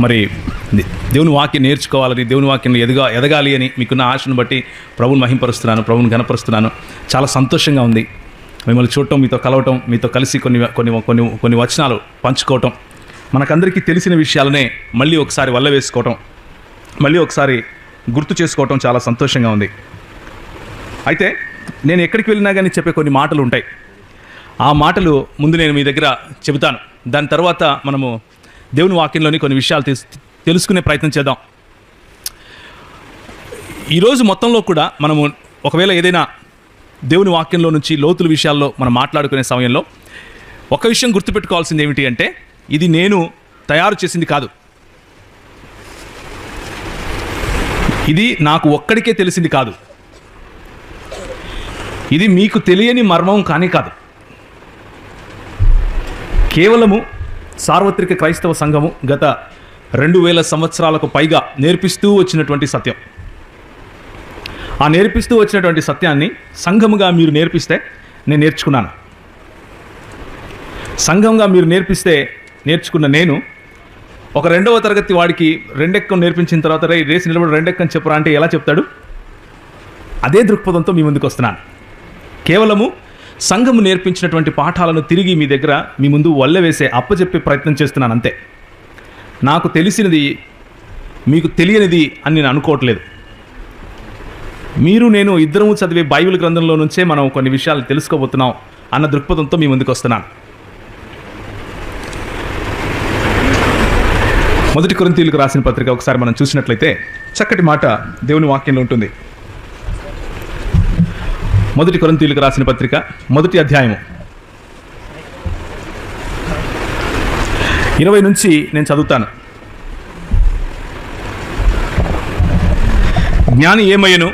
మరి దేవుని వాక్యం నేర్చుకోవాలని, దేవుని వాక్యంలో ఎదగాలి అని మీకున్న ఆశను బట్టి ప్రభువుని మహింపరుస్తున్నాను, ప్రభువుని ఘనపరుస్తున్నాను. చాలా సంతోషంగా ఉంది మిమ్మల్ని చూడటం, మీతో కలవటం, మీతో కలిసి కొన్ని వచనాలు పంచుకోవటం, మనకందరికీ తెలిసిన విషయాలనే మళ్ళీ ఒకసారి వల్ల వేసుకోవటం, మళ్ళీ ఒకసారి గుర్తు చేసుకోవటం చాలా సంతోషంగా ఉంది. అయితే నేను ఎక్కడికి వెళ్ళినా కానీ చెప్పే కొన్ని మాటలు ఉంటాయి. ఆ మాటలు ముందు నేను మీ దగ్గర చెబుతాను. దాని తర్వాత మనము దేవుని వాక్యంలోని కొన్ని విషయాలు తెలుసుకునే ప్రయత్నం చేద్దాం. ఈరోజు మొత్తంలో కూడా మనము ఒకవేళ ఏదైనా దేవుని వాక్యంలో నుంచి లోతుల విషయాల్లో మనం మాట్లాడుకునే సమయంలో ఒక విషయం గుర్తుపెట్టుకోవాల్సింది ఏమిటి అంటే, ఇది నేను తయారు చేసింది కాదు, ఇది నాకు ఒక్కడికే తెలిసింది కాదు, ఇది మీకు తెలియని మర్మం కానీ కాదు. కేవలము సార్వత్రిక క్రైస్తవ సంఘము గత 2000 సంవత్సరాలకు పైగా నేర్పిస్తూ వచ్చినటువంటి సత్యం. ఆ నేర్పిస్తూ వచ్చినటువంటి సత్యాన్ని సంఘముగా మీరు నేర్పిస్తే నేను నేర్చుకున్నాను. సంఘంగా మీరు నేర్చుకున్న నేను ఒక 2వ తరగతి వాడికి రెండెక్కం నేర్పించిన తర్వాత రేసి నిలబడి రెండెక్కం చెప్పురా అంటే ఎలా చెప్తాడు? అదే దృక్పథంతో మీ ముందుకు వస్తున్నాను. కేవలము సంఘము నేర్పించినటువంటి పాఠాలను తిరిగి మీ ముందు వల్లవేసే అప్పచెప్పే ప్రయత్నం చేస్తున్నాను అంతే. నాకు తెలిసినది మీకు తెలియనిది అని నేను అనుకోవట్లేదు. మీరు నేను ఇద్దరము చదివే బైబిల్ గ్రంథంలో నుంచే మనం కొన్ని విషయాలు తెలుసుకోబోతున్నాం అన్న దృక్పథంతో మీ ముందుకు వస్తున్నాను. 1 కొరింథీయులకు రాసిన పత్రిక ఒకసారి మనం చూసినట్లయితే చక్కటి మాట దేవుని వాక్యంలో ఉంటుంది. 1 కొరింథీయులకు రాసిన పత్రిక 1వ అధ్యాయము 20 నుంచి నేను చదువుతాను. జ్ఞాని ఏమయ్యను,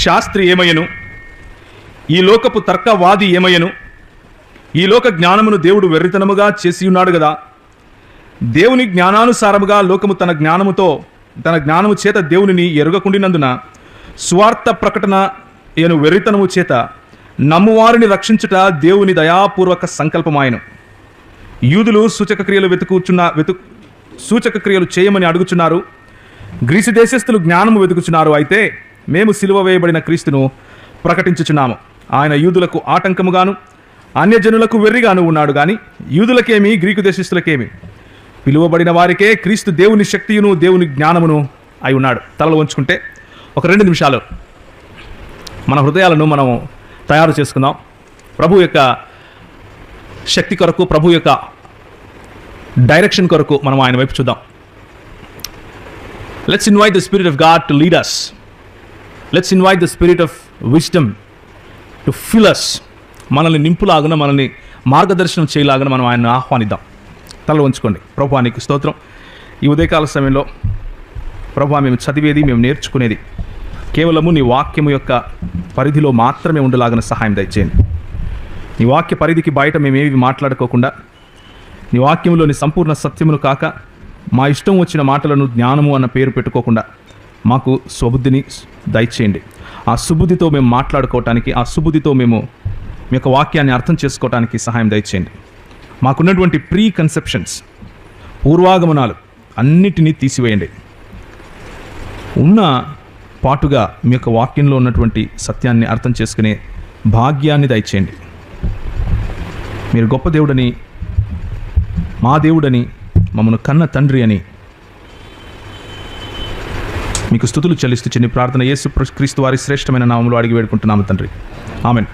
శాస్త్రి ఏమయ్యను, ఈ లోకపు తర్కవాది ఏమయ్యను, ఈ లోక జ్ఞానమును దేవుడు వెర్రితనముగా చేసి ఉన్నాడు కదా. దేవుని జ్ఞానానుసారముగా లోకము తన జ్ఞానము చేత దేవునిని ఎరుగకుండినందున స్వార్థ ప్రకటన ఏను వెర్రితనము చేత నమ్మువారిని రక్షించుట దేవుని దయాపూర్వక సంకల్పమాయను. యూదులు సూచక క్రియలు చేయమని అడుగుచున్నారు, గ్రీసు దేశస్థులు జ్ఞానము వెతుకుచున్నారు. అయితే మేము సిలువ వేయబడిన క్రీస్తును ప్రకటించుచున్నాము. ఆయన యూదులకు ఆటంకముగాను అన్యజనులకు వెర్రిగాను ఉన్నాడు కానీ యూదులకేమి గ్రీకు దేశస్థులకేమి పిలువబడిన వారికే క్రీస్తు దేవుని శక్తియును దేవుని జ్ఞానమును అయి ఉన్నాడు. తలలో ఉంచుకుంటే ఒక 2 నిమిషాలు మన హృదయాలను మనం తయారు చేసుకుందాం. ప్రభు యొక్క శక్తి కొరకు, ప్రభు యొక్క డైరెక్షన్ కొరకు మనం ఆయన వైపు చూద్దాం. Let's invite the spirit of God to lead us. Let's invite the spirit of wisdom to fill us. మనల్ని నింపులాగున, మనల్ని మార్గదర్శనం చేయలాగున మనం ఆయన్ని ఆహ్వానిద్దాం. తల ఉంచుకోండి. ప్రభువా నీకు స్తోత్రం. ఈ ఉదయకాల సమయంలో ప్రభువా మేము చదివేది, మేము నేర్చుకునేది కేవలము నీ వాక్యము యొక్క పరిధిలో మాత్రమే ఉండలాగిన సహాయం దయచేయండి. నీ వాక్య పరిధికి బయట మేమేవి మాట్లాడుకోకుండా, నీ వాక్యంలోని సంపూర్ణ సత్యమును కాక మా ఇష్టం వచ్చిన మాటలను జ్ఞానము అన్న పేరు పెట్టుకోకుండా మాకు స్వబుద్ధిని దయచేయండి. ఆ సుబుద్ధితో మేము మాట్లాడుకోవటానికి, ఆ సుబుద్ధితో మేము మీ యొక్క వాక్యాన్ని అర్థం చేసుకోవటానికి సహాయం దయచేయండి. మాకున్నటువంటి ప్రీ కన్సెప్షన్స్, పూర్వాగమనాలు అన్నిటినీ తీసివేయండి. ఉన్న పాటుగా మీ యొక్క వాక్యంలో ఉన్నటువంటి సత్యాన్ని అర్థం చేసుకునే భాగ్యాన్ని దయచేయండి. మీరు గొప్ప దేవుడని, మా దేవుడని, మమ్మను కన్న తండ్రి అని మీకు స్తుతులు చెల్లిస్తూ చిన్న ప్రార్థన యేసు క్రీస్తు వారి శ్రేష్టమైన నామములో అడిగి వేడుకుంటున్నాము తండ్రి. ఆమెన్.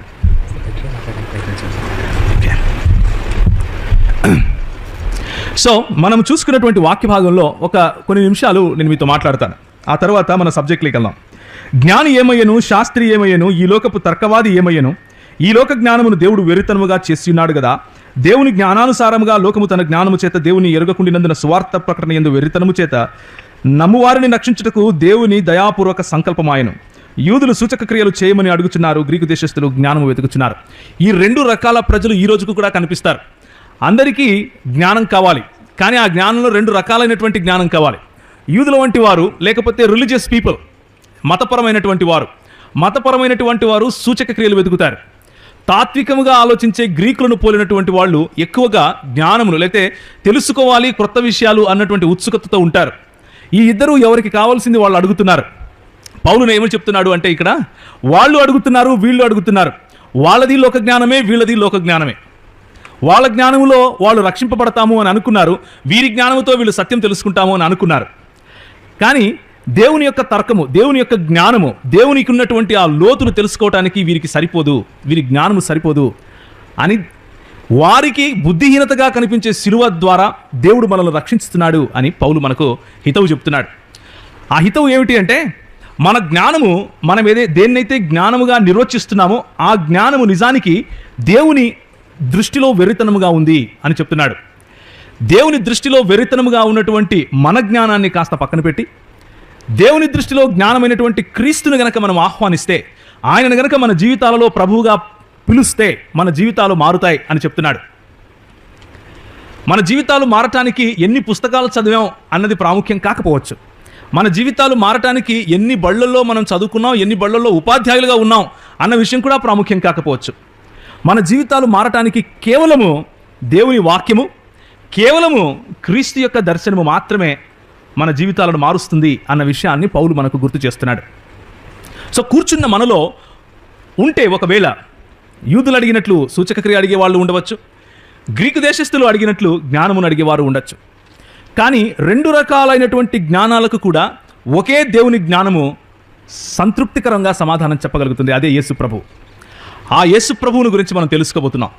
సో మనం చూసుకున్నటువంటి వాక్య భాగంలో కొన్ని నిమిషాలు నేను మీతో మాట్లాడతాను. ఆ తర్వాత మన సబ్జెక్ట్లోకి వెళ్దాం. జ్ఞాని ఏమయ్యను, శాస్త్రి ఏమయ్యను, ఈ లోకపు తర్కవాది ఏమయ్యను, ఈ లోక జ్ఞానమును దేవుడు వెర్రితనముగా చేసి ఉన్నాడు కదా. దేవుని జ్ఞానానుసారముగా లోకము తన జ్ఞానము చేత దేవుని ఎరుగకుండినందున స్వార్థ ప్రకటన యందు వెర్రితనము చేత నమ్మువారిని రక్షించుటకు దేవుని దయాపూర్వక సంకల్పమాయను. యూదులు సూచక క్రియలు చేయమని అడుగుచున్నారు, గ్రీకు దేశస్థులు జ్ఞానము వెతుకుచున్నారు. ఈ 2 రకాల ప్రజలు ఈ రోజుకు కూడా కనిపిస్తారు. అందరికీ జ్ఞానం కావాలి, కానీ ఆ జ్ఞానంలో 2 రకాలైనటువంటి జ్ఞానం కావాలి. యూదుల వంటి వారు, లేకపోతే రిలీజియస్ పీపుల్, మతపరమైనటువంటి వారు సూచక క్రియలు వెతుకుతారు. తాత్వికముగా ఆలోచించే గ్రీకులను పోలినటువంటి వాళ్ళు ఎక్కువగా జ్ఞానమును లేతే తెలుసుకోవాలి క్రొత్త విషయాలు అన్నటువంటి ఉత్సుకతతో ఉంటారు. ఈ ఇద్దరు ఎవరికి కావాల్సింది వాళ్ళు అడుగుతున్నారు. పౌలును ఏమని చెప్తున్నాడు అంటే ఇక్కడ వాళ్ళు అడుగుతున్నారు, వీళ్ళు అడుగుతున్నారు. వాళ్ళది లోక జ్ఞానమే, వీళ్ళది లోక జ్ఞానమే. వాళ్ళ జ్ఞానములో వాళ్ళు రక్షింపబడతాము అని అనుకున్నారు, వీరి జ్ఞానముతో వీళ్ళు సత్యం తెలుసుకుంటాము అని అనుకున్నారు. కానీ దేవుని యొక్క తర్కము, దేవుని యొక్క జ్ఞానము, దేవునికి ఉన్నటువంటి ఆ లోతును తెలుసుకోవటానికి వీరికి సరిపోదు, వీరి జ్ఞానము సరిపోదు అని వారికి బుద్ధిహీనతగా కనిపించే శిలువ ద్వారా దేవుడు మనల్ని రక్షిస్తున్నాడు అని పౌలు మనకు హితవు చెప్తున్నాడు. ఆ హితవు ఏమిటి అంటే మన జ్ఞానము, మనం దేన్నైతే జ్ఞానముగా నిర్వచిస్తున్నామో ఆ జ్ఞానము నిజానికి దేవుని దృష్టిలో వెర్రితనముగా ఉంది అని చెప్తున్నాడు. దేవుని దృష్టిలో వెర్రితనముగా ఉన్నటువంటి మన జ్ఞానాన్ని కాస్త పక్కన పెట్టి దేవుని దృష్టిలో జ్ఞానమైనటువంటి క్రీస్తుని గనక మనం ఆహ్వానిస్తే, ఆయనను గనక మన జీవితాలలో ప్రభువుగా పిలుస్తే మన జీవితాలు మారుతాయి అని చెప్తున్నాడు. మన జీవితాలు మారటానికి ఎన్ని పుస్తకాలు చదివాం అన్నది ప్రాముఖ్యం కాకపోవచ్చు. మన జీవితాలు మారటానికి ఎన్ని బళ్ళల్లో మనం చదువుకున్నాం, ఎన్ని బళ్ళల్లో ఉపాధ్యాయులుగా ఉన్నాం అన్న విషయం కూడా ప్రాముఖ్యం కాకపోవచ్చు. మన జీవితాలు మారటానికి కేవలము దేవుని వాక్యము, కేవలము క్రీస్తు యొక్క దర్శనము మాత్రమే మన జీవితాలను మారుస్తుంది అన్న విషయాన్ని పౌలు మనకు గుర్తు చేస్తున్నాడు. సో కూర్చున్న మనలో ఉంటే ఒకవేళ యూదులు అడిగినట్లు సూచక క్రియ అడిగే వాళ్ళు ఉండవచ్చు, గ్రీకు దేశస్థులు అడిగినట్లు జ్ఞానమును అడిగేవారు ఉండొచ్చు. కానీ రెండు రకాలైనటువంటి జ్ఞానాలకు కూడా ఒకే దేవుని జ్ఞానము సంతృప్తికరంగా సమాధానం చెప్పగలుగుతుంది. అదే యేసు ప్రభు. ఆ యేసు ప్రభువుని గురించి మనం తెలుసుకోబోతున్నాం.